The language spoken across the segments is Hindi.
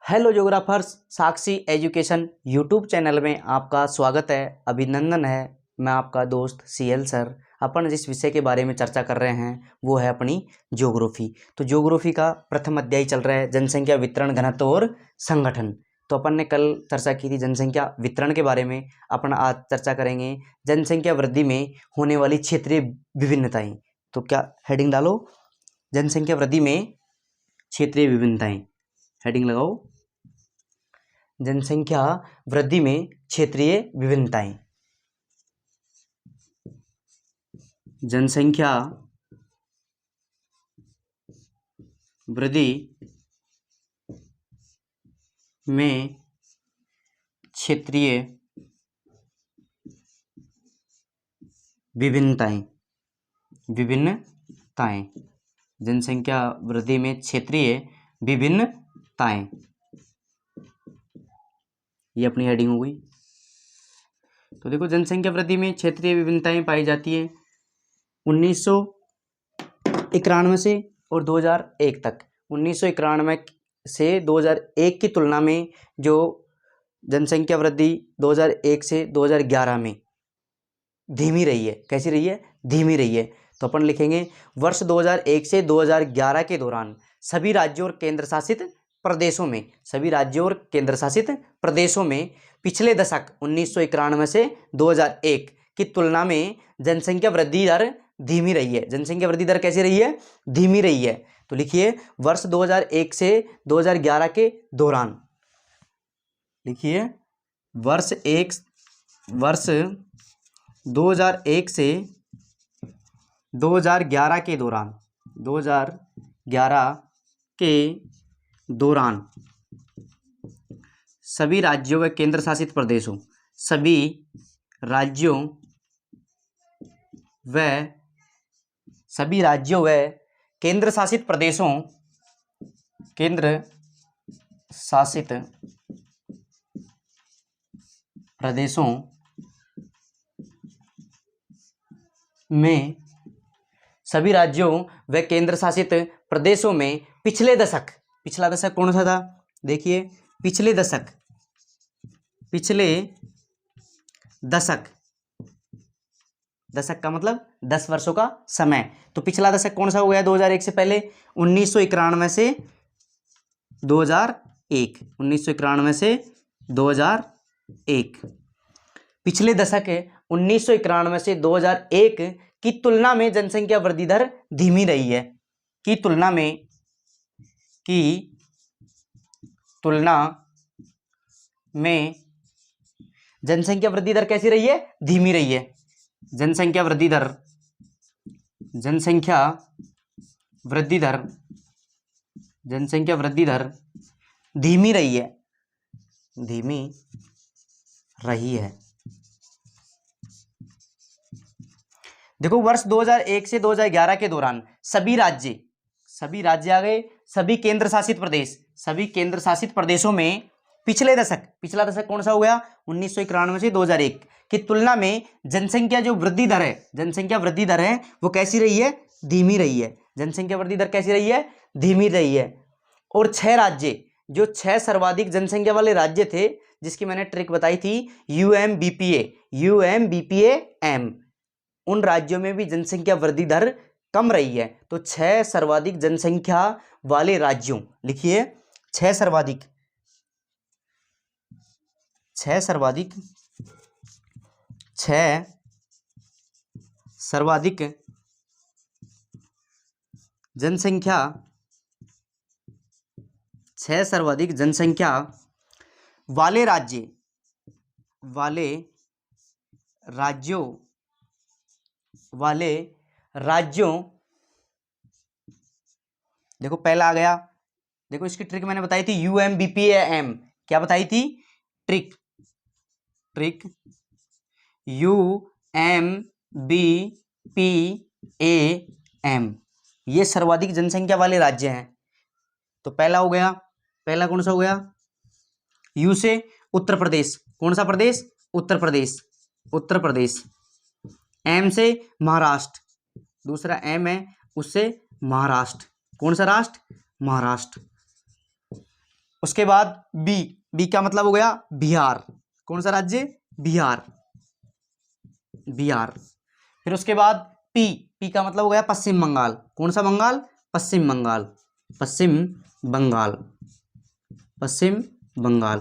हेलो ज्योग्राफर्स, साक्षी एजुकेशन यूट्यूब चैनल में आपका स्वागत है, अभिनंदन है। मैं आपका दोस्त सीएल सर। अपन जिस विषय के बारे में चर्चा कर रहे हैं वो है अपनी ज्योग्राफी। तो ज्योग्राफी का प्रथम अध्याय चल रहा है जनसंख्या वितरण घनत्व और संगठन। तो अपन ने कल चर्चा की थी जनसंख्या वितरण के बारे में। अपन आज चर्चा करेंगे जनसंख्या वृद्धि में होने वाली क्षेत्रीय विभिन्नताएं। तो क्या हेडिंग डालो, जनसंख्या वृद्धि में क्षेत्रीय विभिन्नताएं। हेडिंग लगाओ, जनसंख्या वृद्धि में क्षेत्रीय विभिन्नताएं। जनसंख्या वृद्धि में क्षेत्रीय विभिन्नताएं। जनसंख्या वृद्धि में क्षेत्रीय विभिन्नताएं, ये अपनी हेडिंग हो गई। तो देखो, जनसंख्या वृद्धि में क्षेत्रीय विभिन्नताएं पाई जाती है 1991 से और 2001 तक। 1991 से 2001 की तुलना में जो जनसंख्या वृद्धि 2001 से 2011 में धीमी रही है। कैसी रही है? धीमी रही है। तो अपन लिखेंगे वर्ष 2001 से 2011 के दौरान सभी राज्यों और केंद्र शासित प्रदेशों में पिछले दशक 1991 से 2001 की तुलना में जनसंख्या वृद्धि दर धीमी रही है। जनसंख्या वृद्धि दर कैसी रही है? धीमी रही है। तो लिखिए वर्ष 2001 से 2011 के दौरान। लिखिए वर्ष 2001 से 2011 के दौरान। 2011 के दौरान सभी राज्यों व केंद्र शासित प्रदेशों केंद्र शासित प्रदेशों में सभी राज्यों व केंद्र शासित प्रदेशों में पिछला दशक कौन सा था? देखिए पिछले दशक का मतलब 10 वर्षों का समय। तो पिछला दशक कौन सा हो गया 2001 से पहले? 1991 से 2001। 1991 से 2001 पिछले दशक 1991 से 2001 की तुलना में जनसंख्या वृद्धि दर धीमी रही है। की तुलना में जनसंख्या वृद्धि दर कैसी रही है? धीमी रही है। जनसंख्या वृद्धि दर धीमी रही है। देखो वर्ष 2001 से 2011 के दौरान सभी राज्य आ गए, सभी केंद्र शासित प्रदेशों में पिछला दशक कौन सा हो गया? 1991 से 2001 की तुलना में जनसंख्या वृद्धि दर है वो कैसी रही है? धीमी रही है। जनसंख्या वृद्धि दर कैसी रही है? धीमी रही है। और 6 राज्य, जो 6 सर्वाधिक जनसंख्या वाले राज्य थे, जिसकी मैंने ट्रिक बताई थी, UMBPA, उन राज्यों में भी जनसंख्या वृद्धि दर कम रही है। तो 6 सर्वाधिक जनसंख्या वाले राज्यों, लिखिए 6 सर्वाधिक जनसंख्या वाले राज्यों देखो पहला आ गया। देखो इसकी ट्रिक मैंने बताई थी UMBPAM। क्या बताई थी? Trick UMBPAM। ये सर्वाधिक जनसंख्या वाले राज्य हैं। तो पहला हो गया, पहला कौन सा हो गया? यू से उत्तर प्रदेश। कौन सा प्रदेश? उत्तर प्रदेश। एम से महाराष्ट्र, दूसरा एम है उससे महाराष्ट्र। कौन सा राष्ट्र? महाराष्ट्र। उसके बाद बी, बी का मतलब हो गया बिहार। कौन सा राज्य? बिहार, बिहार। फिर उसके बाद पी, पी का मतलब हो गया पश्चिम बंगाल। कौन सा बंगाल? पश्चिम बंगाल, पश्चिम बंगाल, पश्चिम बंगाल।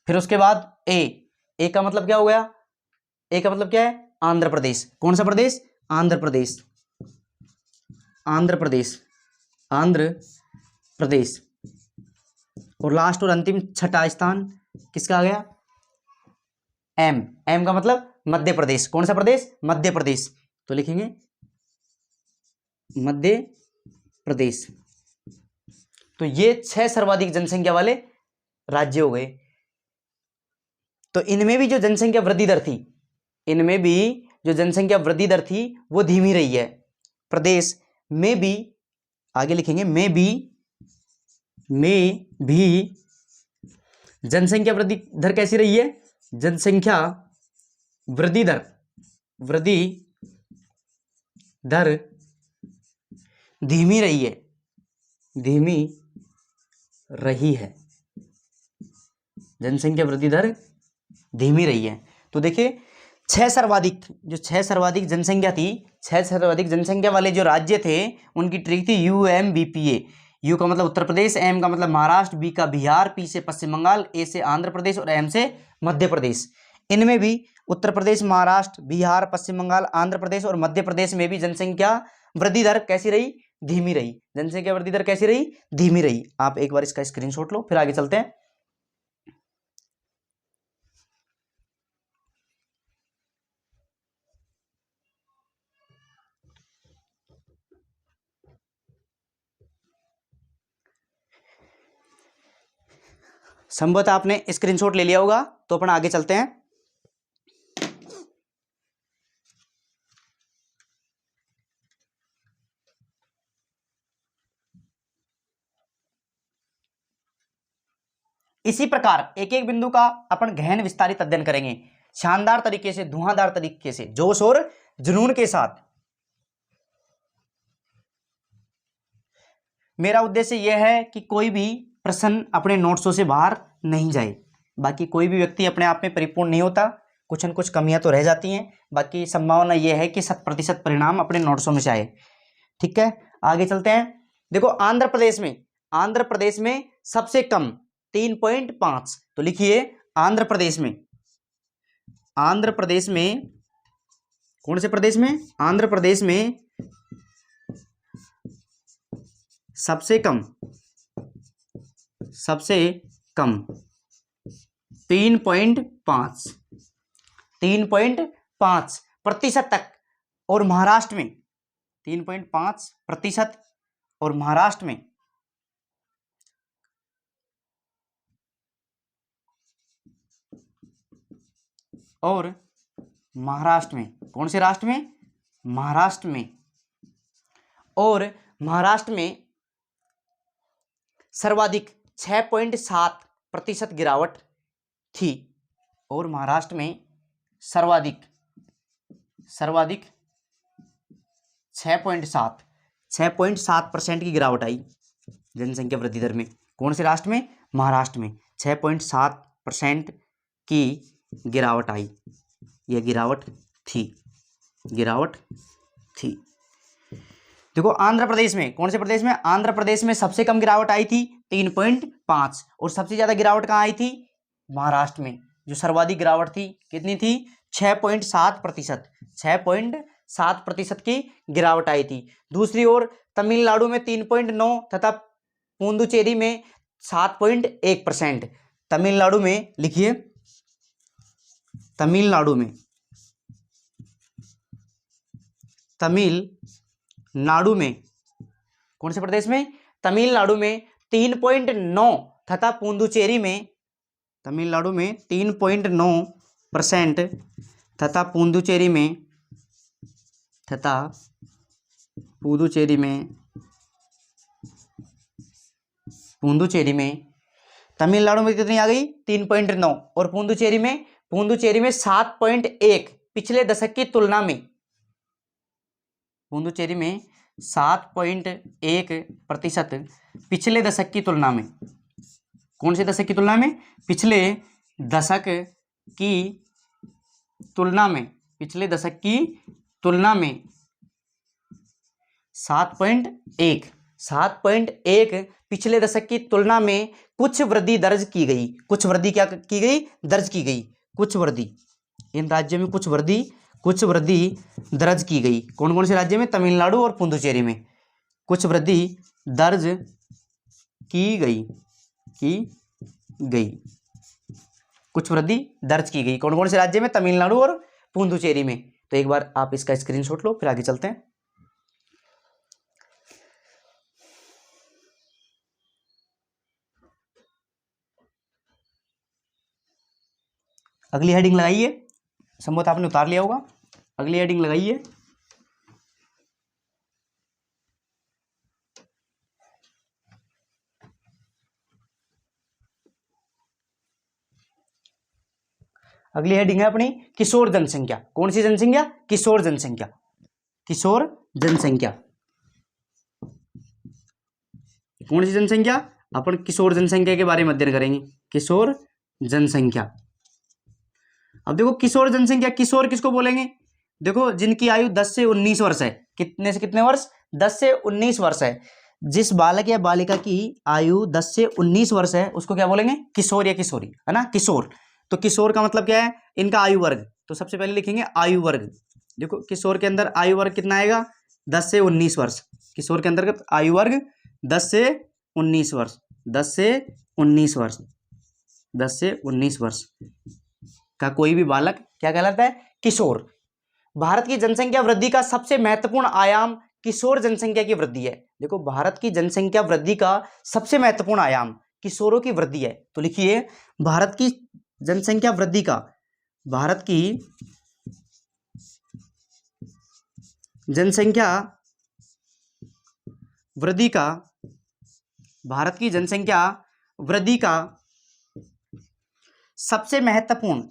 फिर उसके बाद ए, ए का मतलब क्या हो गया? ए का मतलब क्या है? आंध्र प्रदेश। कौन सा प्रदेश? आंध्र प्रदेश, आंध्र प्रदेश, आंध्र प्रदेश। और लास्ट और अंतिम छठा स्थान किसका आ गया? एम, एम का मतलब मध्य प्रदेश। कौन सा प्रदेश? मध्य प्रदेश। तो लिखेंगे मध्य प्रदेश। तो ये 6 सर्वाधिक जनसंख्या वाले राज्य हो गए। तो इनमें भी जो जनसंख्या वृद्धि दर थी, इनमें भी जो जनसंख्या वृद्धि दर थी वो धीमी रही है। प्रदेश में भी, आगे लिखेंगे में भी जनसंख्या वृद्धि दर कैसी रही है? जनसंख्या वृद्धि दर, वृद्धि दर धीमी रही है, धीमी रही है। जनसंख्या वृद्धि दर धीमी रही है। तो देखिए 6 सर्वाधिक, जो 6 सर्वाधिक जनसंख्या थी, 6 सर्वाधिक जनसंख्या वाले जो राज्य थे उनकी ट्रिक थी UMBPA। यू का मतलब उत्तर प्रदेश, एम का मतलब महाराष्ट्र, बी का बिहार, पी से पश्चिम बंगाल, ए से आंध्र प्रदेश और एम से मध्य प्रदेश। इनमें भी उत्तर प्रदेश, महाराष्ट्र, बिहार, पश्चिम बंगाल, आंध्र प्रदेश और मध्य प्रदेश में भी जनसंख्या वृद्धि दर कैसी रही? धीमी रही। जनसंख्या वृद्धि दर कैसी रही? धीमी रही। आप एक बार इसका स्क्रीनशॉट लो, फिर आगे चलते हैं। संभवतः आपने स्क्रीनशॉट ले लिया होगा, तो अपन आगे चलते हैं। इसी प्रकार एक एक बिंदु का अपन गहन विस्तारित अध्ययन करेंगे, शानदार तरीके से, धुआंधार तरीके से, जोश और जुनून के साथ। मेरा उद्देश्य यह है कि कोई भी प्रश्न अपने नोट्सों से बाहर नहीं जाए। बाकी कोई भी व्यक्ति अपने आप में परिपूर्ण नहीं होता, कुछ न कुछ कमियां तो रह जाती हैं। बाकी संभावना यह है कि 100% परिणाम अपने नोट्सों में से आए। ठीक है, आगे चलते हैं। देखो आंध्र प्रदेश में सबसे कम 3.5। तो लिखिए आंध्र प्रदेश में, आंध्र प्रदेश में, कौन से प्रदेश में? आंध्र प्रदेश में सबसे कम 3.5 प्रतिशत तक। और महाराष्ट्र में 3.5% और महाराष्ट्र में कौन से राष्ट्र में? महाराष्ट्र में। और महाराष्ट्र में सर्वाधिक 6.7% गिरावट थी। और महाराष्ट्र में सर्वाधिक 6.7% की गिरावट आई जनसंख्या वृद्धि दर में। कौन से राष्ट्र में? महाराष्ट्र में 6.7% की गिरावट आई। यह गिरावट थी। देखो आंध्र प्रदेश में, कौन से प्रदेश में? आंध्र प्रदेश में सबसे कम गिरावट आई थी 3.5। और सबसे ज्यादा गिरावट कहाँ आई थी? महाराष्ट्र में। जो सर्वाधिक गिरावट थी कितनी थी? 6.7%। 6.7% की गिरावट आई थी। दूसरी ओर तमिलनाडु में 3.9 तथा पुदुचेरी में 7.1%। तमिलनाडु में लिखिए, तमिलनाडु में कौन से प्रदेश में? तमिलनाडु में 3.9 तथा पुदुचेरी में, तमिलनाडु में 3.9% तथा पुदुचेरी में तमिलनाडु में कितनी आ गई? 3.9। और पुदुचेरी में 7.1। पिछले दशक की तुलना में पुदुचेरी में 7.1% पिछले दशक की तुलना में। कौन से दशक की तुलना में? पिछले दशक की तुलना में, पिछले दशक की तुलना में 7.1 पिछले दशक की तुलना में कुछ वृद्धि दर्ज की गई। कुछ वृद्धि क्या की गई? दर्ज की गई। कुछ वृद्धि, इन राज्यों में कुछ वृद्धि दर्ज की गई। कौन कौन से राज्य में? तमिलनाडु और पुडुचेरी में कुछ वृद्धि दर्ज की गई। कुछ वृद्धि दर्ज की गई। कौन कौन से राज्य में? तमिलनाडु और पुडुचेरी में। तो एक बार आप इसका स्क्रीनशॉट लो, फिर आगे चलते हैं। अगली हेडिंग लगाइए, संभवतः आपने उतार लिया होगा। अगली हेडिंग लगाइए। अगली हेडिंग है अपनी किशोर जनसंख्या। कौन सी जनसंख्या? किशोर जनसंख्या। किशोर जनसंख्या कौन सी जनसंख्या? अपन किशोर जनसंख्या के बारे में अध्ययन करेंगे। किशोर जनसंख्या। अब देखो किशोर जनसंख्या, किशोर किसको बोलेंगे? देखो जिनकी आयु 10 से 19 वर्ष है। कितने से कितने वर्ष? 10 से 19 वर्ष है। जिस बालक या बालिका की आयु 10 से 19 वर्ष है उसको क्या बोलेंगे? किशोर या किशोरी, है ना, किशोर। तो किशोर का मतलब क्या है? इनका आयु वर्ग। तो सबसे पहले लिखेंगे आयु वर्ग। देखो किशोर के अंदर आयु वर्ग कितना आएगा? 10 से 19 वर्ष। किशोर के अंतर्गत आयु वर्ग 10 से 19 वर्ष। 10 से 19 वर्ष, 10 से 19 वर्ष का कोई भी बालक क्या कहलाता है? किशोर। भारत की जनसंख्या वृद्धि का सबसे महत्वपूर्ण आयाम किशोर जनसंख्या की वृद्धि है। देखो भारत की जनसंख्या वृद्धि का सबसे महत्वपूर्ण आयाम किशोरों की वृद्धि है। तो लिखिए भारत की जनसंख्या वृद्धि का, भारत की जनसंख्या वृद्धि का, भारत की जनसंख्या वृद्धि का सबसे महत्वपूर्ण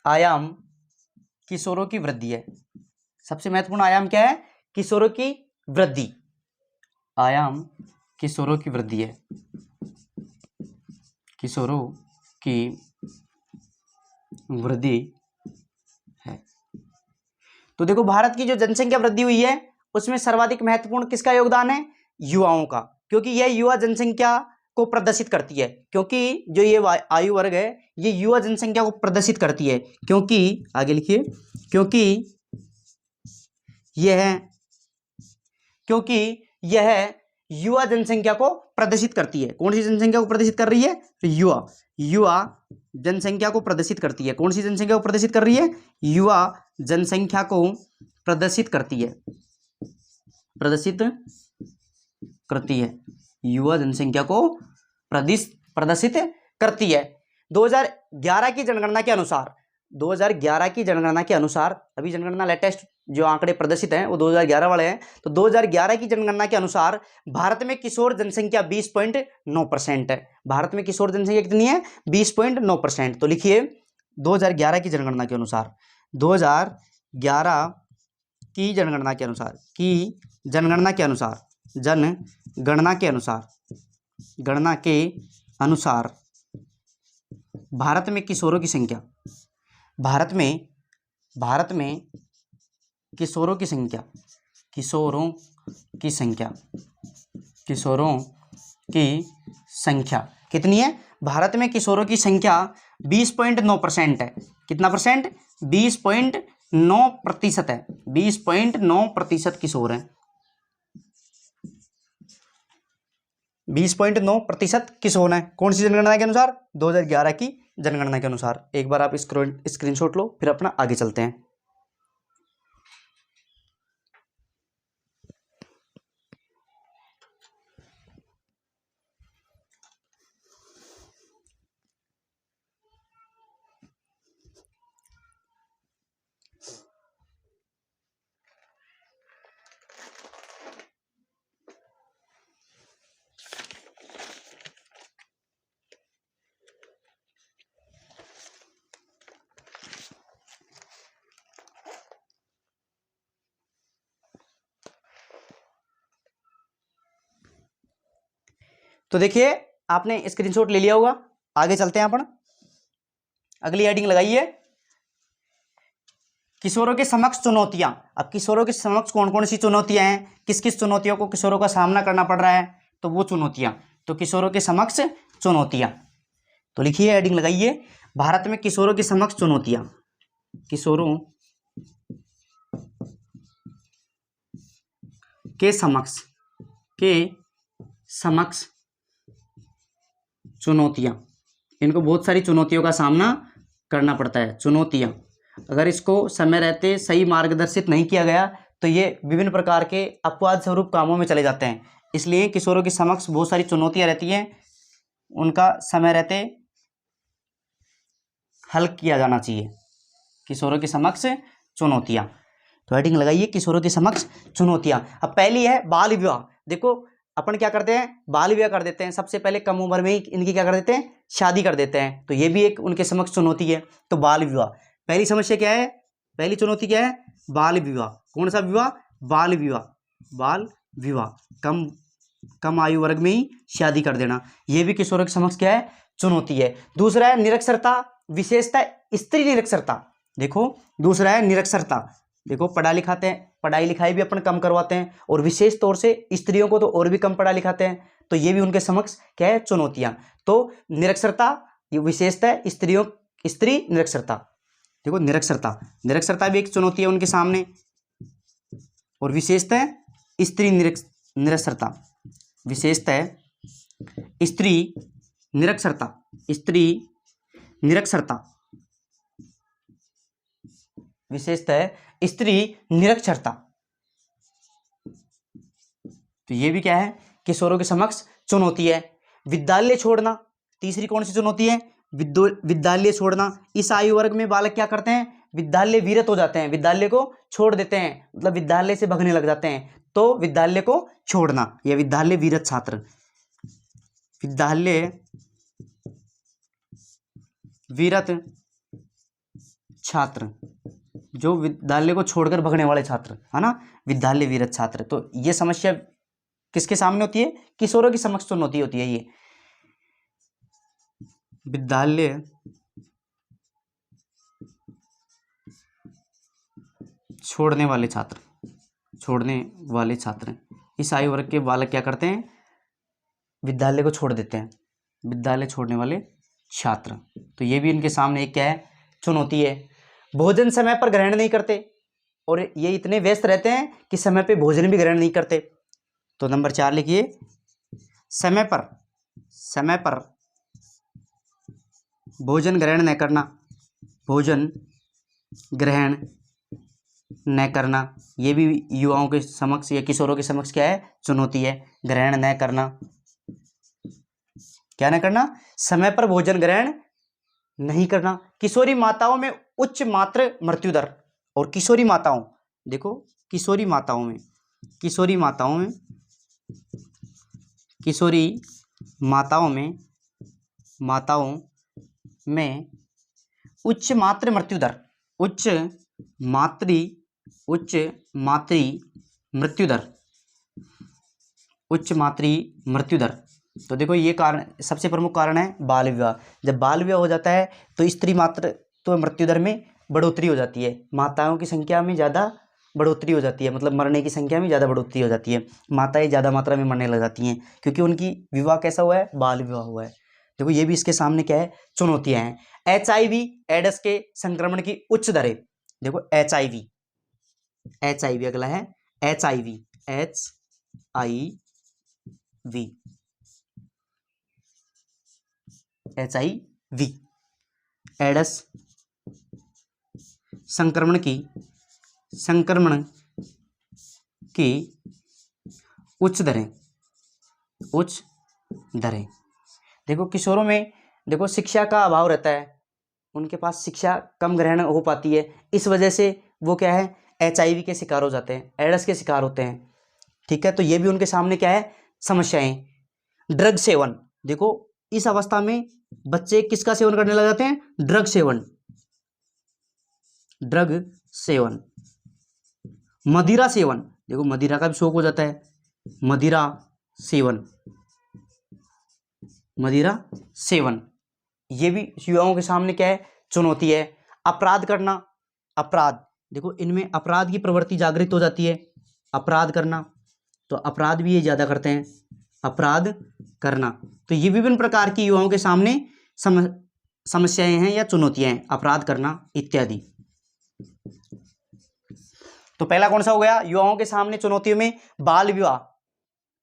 आयाम किशोरों की वृद्धि है। सबसे महत्वपूर्ण आयाम क्या है? किशोरों की वृद्धि। आयाम किशोरों की वृद्धि है। किशोरों की वृद्धि है। तो देखो भारत की जो जनसंख्या वृद्धि हुई है उसमें सर्वाधिक महत्वपूर्ण किसका योगदान है? युवाओं का, क्योंकि यह युवा जनसंख्या को प्रदर्शित करती है। क्योंकि जो ये आयु वर्ग है ये युवा जनसंख्या को प्रदर्शित करती है। क्योंकि आगे लिखिए, क्योंकि यह युवा जनसंख्या को प्रदर्शित करती है। कौन सी जनसंख्या को प्रदर्शित कर रही है? युवा जनसंख्या को प्रदर्शित करती है। कौन सी जनसंख्या को प्रदर्शित कर रही है? युवा जनसंख्या को प्रदर्शित करती है। युवा जनसंख्या को प्रदर्शित करती है। 2011 की जनगणना के अनुसार, अभी जनगणना लेटेस्ट जो आंकड़े प्रदर्शित हैं वो 2011 वाले हैं। तो 2011 की जनगणना के अनुसार भारत में किशोर जनसंख्या 20.9% है। भारत में किशोर जनसंख्या कितनी है? 20.9%। तो लिखिए 2011 की जनगणना के अनुसार, 2011 की जनगणना के अनुसार भारत में किशोरों की संख्या, किशोरों की संख्या कितनी है? भारत में किशोरों की संख्या 20.9% है। कितना परसेंट? 20.9% है। 20.9% किशोर हैं। 20.9% किशोर हैं। कौन सी जनगणना के अनुसार? 2011 की जनगणना के अनुसार। एक बार आप स्क्रीनशॉट लो, फिर अपना आगे चलते हैं। तो देखिए आपने स्क्रीनशॉट ले लिया होगा, आगे चलते हैं अपन। अगली हेडिंग लगाइए, किशोरों के समक्ष चुनौतियां। अब किशोरों के समक्ष कौन कौन सी चुनौतियां हैं, किस किस चुनौतियों को किशोरों का सामना करना पड़ रहा है, तो वो चुनौतियां, तो किशोरों के समक्ष चुनौतियां। तो लिखिए, हेडिंग लगाइए, भारत में किशोरों के समक्ष चुनौतियां। किशोरों के समक्ष चुनौतियां। इनको बहुत सारी चुनौतियों का सामना करना पड़ता है। चुनौतियां, अगर इसको समय रहते सही मार्गदर्शित नहीं किया गया तो ये विभिन्न प्रकार के अपवाद स्वरूप कामों में चले जाते हैं। इसलिए किशोरों के समक्ष बहुत सारी चुनौतियां रहती हैं, उनका समय रहते हल किया जाना चाहिए। किशोरों के समक्ष चुनौतियां, तो हेडिंग लगाइए, किशोरों के समक्ष चुनौतियां। अब पहली है बाल विवाह। देखो अपन क्या करते हैं, बाल विवाह कर देते हैं, सबसे पहले कम उम्र में ही इनकी क्या कर देते हैं, शादी कर देते हैं, तो ये भी एक उनके समक्ष चुनौती है। तो बाल विवाह पहली समस्या क्या है, पहली चुनौती क्या है, बाल विवाह। कौन सा विवाह, बाल विवाह। बाल विवाह, कम आयु वर्ग में ही शादी कर देना, ये भी किशोरों के समक्ष क्या है, चुनौती है। दूसरा है निरक्षरता, विशेषता स्त्री निरक्षरता। देखो दूसरा है निरक्षरता, देखो पढ़ाई लिखाई भी अपन कम करवाते हैं, और विशेष तौर से स्त्रियों को तो और भी कम पढ़ा लिखाते हैं, तो ये भी उनके समक्ष क्या है, चुनौतियां। तो निरक्षरता, ये विशेषता है स्त्री निरक्षरता। देखो निरक्षरता भी एक चुनौती है उनके सामने, और विशेषता है स्त्री निरक्षरता। विशेषता है स्त्री निरक्षरता, विशेषता है स्त्री निरक्षरता। तो ये भी क्या है, किशोरों के समक्ष चुनौती है। विद्यालय छोड़ना, तीसरी कौन सी चुनौती है, विद्यालय छोड़ना। इस आयु वर्ग में बालक क्या करते हैं, विद्यालय विरत हो जाते हैं, विद्यालय को छोड़ देते हैं, मतलब विद्यालय से भगने लग जाते हैं, तो विद्यालय को छोड़ना, या विद्यालय विरत छात्र। विद्यालय विरत छात्र, जो विद्यालय को छोड़कर भगने वाले छात्र है ना, विद्यालय विरत छात्र। तो ये समस्या किसके सामने होती है, किशोरों की समक्ष चुनौती होती है ये। विद्यालय छोड़ने वाले छात्र, इस आयु वर्ग के बालक क्या करते हैं, विद्यालय को छोड़ देते हैं, विद्यालय छोड़ने वाले छात्र। तो ये भी इनके सामने एक क्या है, चुनौती है। भोजन समय पर ग्रहण नहीं करते, और ये इतने व्यस्त रहते हैं कि समय पे भोजन भी ग्रहण नहीं करते। तो नंबर 4 लिखिए, समय पर भोजन ग्रहण न करना, ये भी युवाओं के समक्ष या किशोरों के समक्ष क्या है, चुनौती है। ग्रहण न करना, क्या न करना, समय पर भोजन ग्रहण नहीं करना। किशोरी माताओं में उच्च मातृ मृत्यु दर, और किशोरी माताओं, देखो किशोरी माताओं में उच्च मातृ मृत्यु दर, उच्च मातृ मृत्यु दर। तो देखो ये कारण, सबसे प्रमुख कारण है बाल विवाह। जब बाल विवाह हो जाता है तो स्त्री मातृत्व मृत्यु दर में बढ़ोतरी हो जाती है, माताओं की संख्या में ज़्यादा बढ़ोतरी हो जाती है, मतलब मरने की संख्या में ज़्यादा बढ़ोतरी हो जाती है, माताएं ज़्यादा मात्रा में मरने लग जाती हैं, क्योंकि उनकी विवाह कैसा हुआ है, बाल विवाह हुआ है। देखो ये भी इसके सामने क्या है, चुनौतियाँ हैं। HIV एड्स के संक्रमण की उच्च दरें। देखो HIV अगला है HIV एड्स संक्रमण की उच्च दरें। देखो किशोरों में देखो शिक्षा का अभाव रहता है, उनके पास शिक्षा कम ग्रहण हो पाती है, इस वजह से वो क्या है, HIV के शिकार हो जाते हैं, एड्स के शिकार होते हैं। ठीक है, तो ये भी उनके सामने क्या है, समस्याएं। ड्रग सेवन, देखो इस अवस्था में बच्चे किसका सेवन करने लग जाते हैं, ड्रग सेवन। मदिरा सेवन, देखो मदिरा का भी शौक हो जाता है, मदिरा सेवन। मदिरा सेवन, ये भी युवाओं के सामने क्या है, चुनौती है। अपराध करना, अपराध, देखो इनमें अपराध की प्रवृत्ति जागृत हो जाती है, अपराध करना, तो अपराध भी ये ज्यादा करते हैं, अपराध करना। तो ये विभिन्न प्रकार की युवाओं के सामने समस्याएं हैं या चुनौतियां हैं, अपराध करना इत्यादि। तो पहला कौन सा हो गया, युवाओं के सामने चुनौतियों में बाल विवाह,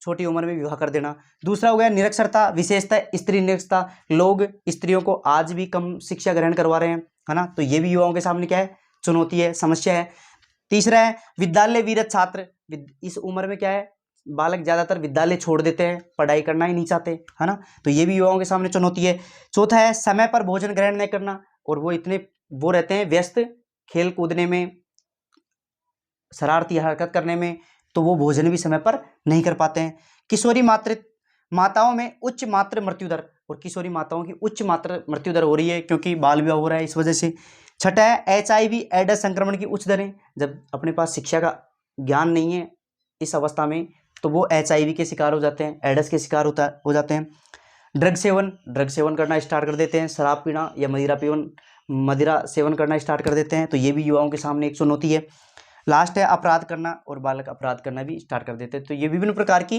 छोटी उम्र में विवाह कर देना। दूसरा हो गया निरक्षरता, विशेषतः स्त्री निरक्षरता, लोग स्त्रियों को आज भी कम शिक्षा ग्रहण करवा रहे हैं, है ना, तो ये भी युवाओं के सामने क्या है, चुनौती है, समस्या है। तीसरा है विद्यालय विरत छात्र, इस उम्र में क्या है, बालक ज्यादातर विद्यालय छोड़ देते हैं, पढ़ाई करना ही नहीं चाहते, है ना, तो ये भी युवाओं के सामने चुनौती है। चौथा है समय पर भोजन ग्रहण नहीं करना, और वो इतने वो रहते हैं व्यस्त खेल कूदने में, शरारती हरकत करने में, तो वो भोजन भी समय पर नहीं कर पाते हैं। किशोरी माताओं में उच्च मातृ मृत्यु दर, और किशोरी माताओं की उच्च मातृ मृत्यु दर हो रही है क्योंकि बाल विवाह हो रहा है इस वजह से। छठा है HIV एड्स संक्रमण की उच्च दरें, जब अपने पास शिक्षा का ज्ञान नहीं है इस अवस्था में तो वो HIV के शिकार हो जाते हैं, एड्स के शिकार हो जाते हैं। ड्रग सेवन करना स्टार्ट कर देते हैं, शराब पीना या मदिरा सेवन करना स्टार्ट कर देते हैं, तो ये भी युवाओं के सामने एक चुनौती है। लास्ट है अपराध करना, और बालक अपराध करना भी स्टार्ट कर देते हैं। तो ये विभिन्न प्रकार की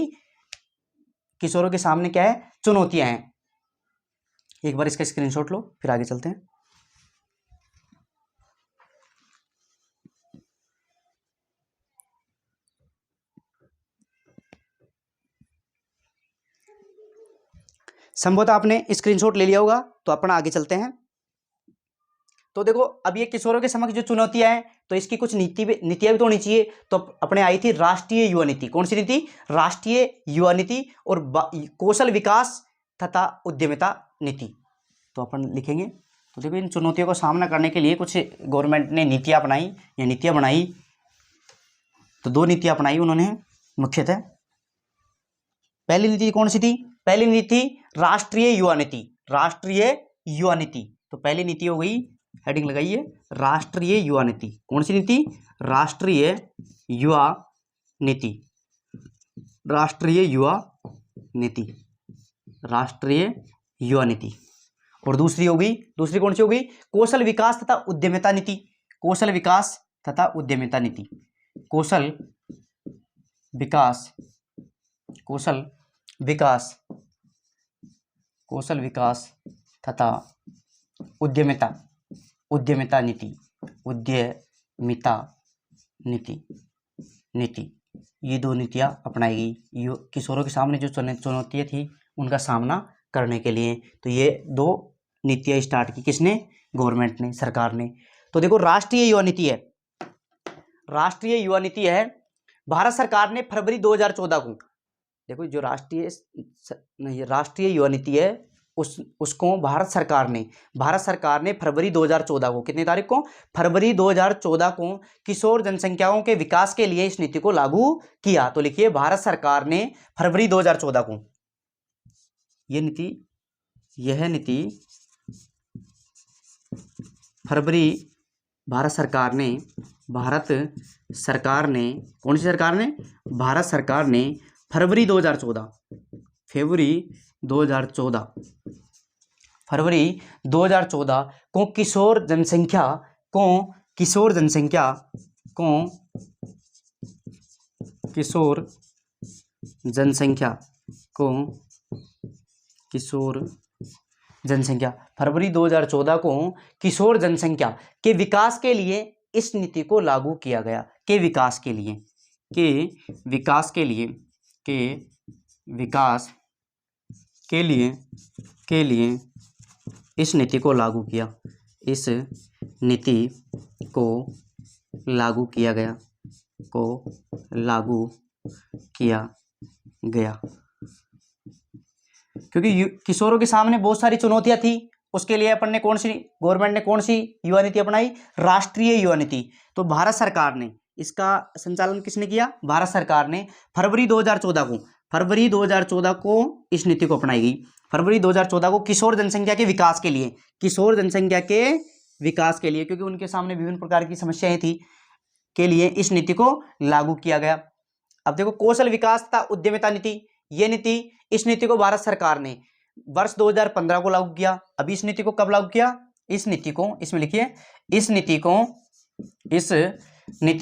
किशोरों के सामने क्या है, चुनौतियां हैं। एक बार इसका स्क्रीनशॉट लो, फिर आगे चलते हैं। संभवतः आपने स्क्रीनशॉट ले लिया होगा, तो अपन आगे चलते हैं। तो देखो अब ये किशोरों के समक्ष जो चुनौतियां हैं, तो इसकी कुछ नीतियां भी तो होनी चाहिए। तो अपने आई थी राष्ट्रीय युवा नीति, कौन सी नीति, राष्ट्रीय युवा नीति, और कौशल विकास तथा उद्यमिता नीति, तो अपन लिखेंगे। तो देखो इन चुनौतियों का सामना करने के लिए कुछ गवर्नमेंट ने नीतियां अपनाई या नीतियां बनाई, तो 2 नीतियां अपनाई उन्होंने मुख्यतः। पहली नीति कौन सी थी, पहली नीति राष्ट्रीय युवा नीति, राष्ट्रीय युवा नीति। तो पहली नीति हो गई, हेडिंग लगाइए, राष्ट्रीय युवा नीति। कौन सी नीति, राष्ट्रीय युवा नीति, राष्ट्रीय युवा नीति, राष्ट्रीय युवा नीति। और दूसरी होगी, दूसरी कौन सी होगी, कौशल विकास तथा उद्यमिता नीति, कौशल विकास तथा उद्यमिता नीति, कौशल विकास, कौशल विकास, कौशल विकास तथा उद्यमिता, उद्यमिता नीति, उद्यमिता नीति, ये 2 नीतियां अपनाई गई किशोरों के सामने जो चुनौतियां थी उनका सामना करने के लिए। तो ये 2 नीतियां स्टार्ट की किसने, गवर्नमेंट ने, सरकार ने। तो देखो राष्ट्रीय युवा नीति है, राष्ट्रीय युवा नीति है, भारत सरकार ने फरवरी 2014 को, देखो जो राष्ट्रीय युवा नीति है उसको भारत सरकार ने फरवरी 2014 को, कितनी तारीख को, फरवरी 2014 को किशोर जनसंख्याओं के विकास के लिए इस नीति को लागू किया। तो लिखिए भारत सरकार ने फरवरी 2014 को, यह नीति फरवरी, भारत सरकार ने, कौन सी सरकार ने, भारत सरकार ने फरवरी 2014 को किशोर जनसंख्या फरवरी 2014 को किशोर जनसंख्या के विकास के लिए इस नीति को लागू किया गया, के विकास के लिए इस नीति को लागू किया, इस नीति को लागू किया गया, क्योंकि किशोरों के सामने बहुत सारी चुनौतियां थी, उसके लिए अपन ने गवर्नमेंट ने कौन सी युवा नीति अपनाई, राष्ट्रीय युवा नीति। तो भारत सरकार ने, इसका संचालन किसने किया, भारत सरकार ने फरवरी 2014 को इस नीति को अपनाई गई। फरवरी 2014 को किशोर जनसंख्या के विकास के लिए, क्योंकि उनके सामने विभिन्न प्रकार की समस्याएं थी, के लिए इस नीति को लागू किया गया। अब देखो कौशल विकास तथा उद्यमिता नीति, ये नीति, इस नीति को भारत सरकार ने वर्ष 2015 को लागू किया। अभी इस नीति को कब लागू किया? इस नीति को, इसमें लिखिए, इस नीति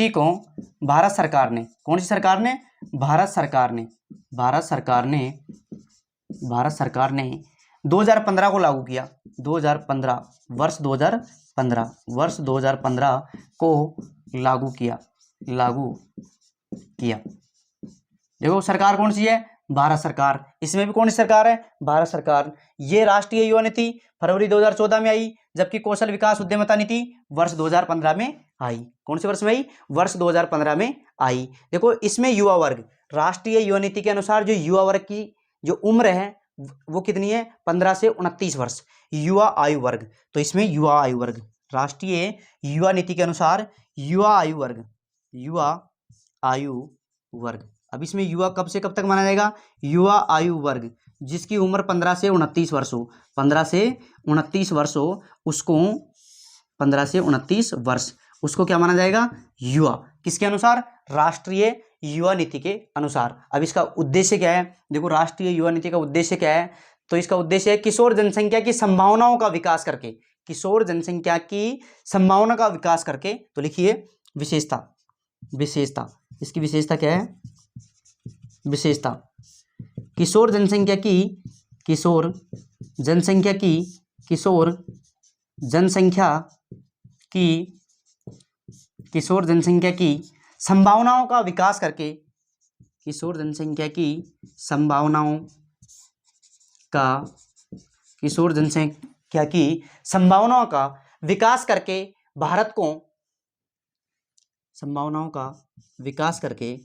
को भारत सरकार ने, कौन सी सरकार ने? भारत सरकार ने 2015 को लागू किया। 2015 वर्ष 2015 को लागू किया। देखो सरकार कौन सी है? भारत सरकार। इसमें भी कौन सी सरकार है? भारत सरकार। ये राष्ट्रीय युवा नीति फरवरी 2014 में आई, जबकि कौशल विकास उद्यमिता नीति वर्ष 2015 में आई। कौन से वर्ष में आई? वर्ष 2015 में आई। देखो इसमें युवा वर्ग, राष्ट्रीय युवा नीति के अनुसार जो युवा वर्ग की जो उम्र है वो कितनी है? 15 से 29 वर्ष युवा आयु वर्ग। तो इसमें युवा आयु वर्ग, राष्ट्रीय युवा नीति के अनुसार युवा आयु वर्ग। अब इसमें युवा कब से कब तक माना जाएगा? युवा आयु वर्ग जिसकी उम्र 15 से 29 वर्ष हो, 15 से 29 वर्ष हो, उसको 15 से 29 वर्ष उसको क्या माना जाएगा? युवा। किसके अनुसार? राष्ट्रीय युवा नीति के अनुसार। अब इसका उद्देश्य क्या है? देखो राष्ट्रीय युवा नीति का उद्देश्य क्या है? तो इसका उद्देश्य है किशोर जनसंख्या की संभावनाओं का विकास करके, किशोर जनसंख्या की संभावना का विकास करके। तो लिखिए विशेषता, इसकी विशेषता क्या है? विशेषता किशोर जनसंख्या की संभावनाओं का विकास करके, किशोर जनसंख्या की संभावनाओं का विकास करके भारत को संभावनाओं का विकास करके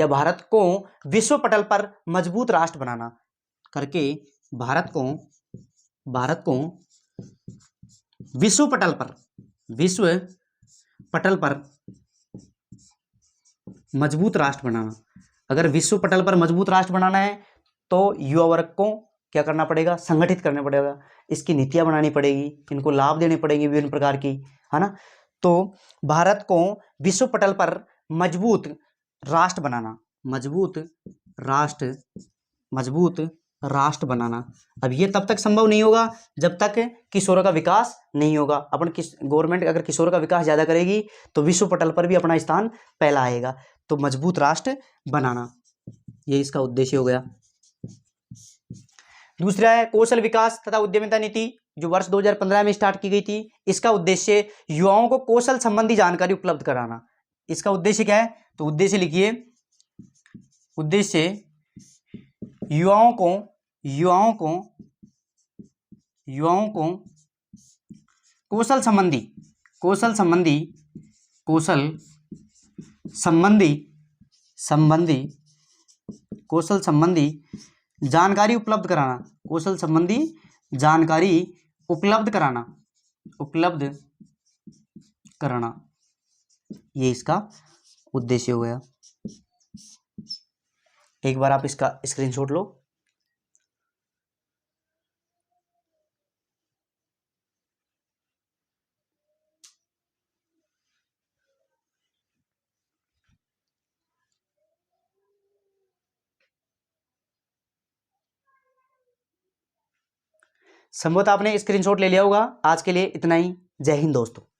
भारत को विश्व पटल पर मजबूत राष्ट्र बनाना, करके भारत को विश्व पटल पर मजबूत राष्ट्र बनाना। अगर विश्व पटल पर मजबूत राष्ट्र बनाना है तो युवा वर्ग को क्या करना पड़ेगा? संगठित करना पड़ेगा, इसकी नीतियां बनानी पड़ेगी, इनको लाभ देने पड़ेंगे विभिन्न प्रकार की, है ना। तो भारत को विश्व पटल पर मजबूत राष्ट्र बनाना। अब ये तब तक संभव नहीं होगा जब तक किशोरों का विकास नहीं होगा। गवर्नमेंट अगर किशोरों का विकास ज्यादा करेगी तो विश्व पटल पर भी अपना स्थान पहला आएगा। तो मजबूत राष्ट्र बनाना, ये इसका उद्देश्य हो गया। दूसरा है कौशल विकास तथा उद्यमिता नीति, जो वर्ष 2015 में स्टार्ट की गई थी। इसका उद्देश्य युवाओं को कौशल संबंधी जानकारी उपलब्ध कराना। इसका उद्देश्य क्या है? तो उद्देश्य लिखिए, उद्देश्य युवाओं को कौशल संबंधी जानकारी उपलब्ध कराना, ये इसका उद्देश्य हो गया। एक बार आप इसका स्क्रीनशॉट लो। संभवतः आपने स्क्रीनशॉट ले लिया होगा। आज के लिए इतना ही। जय हिंद दोस्तों।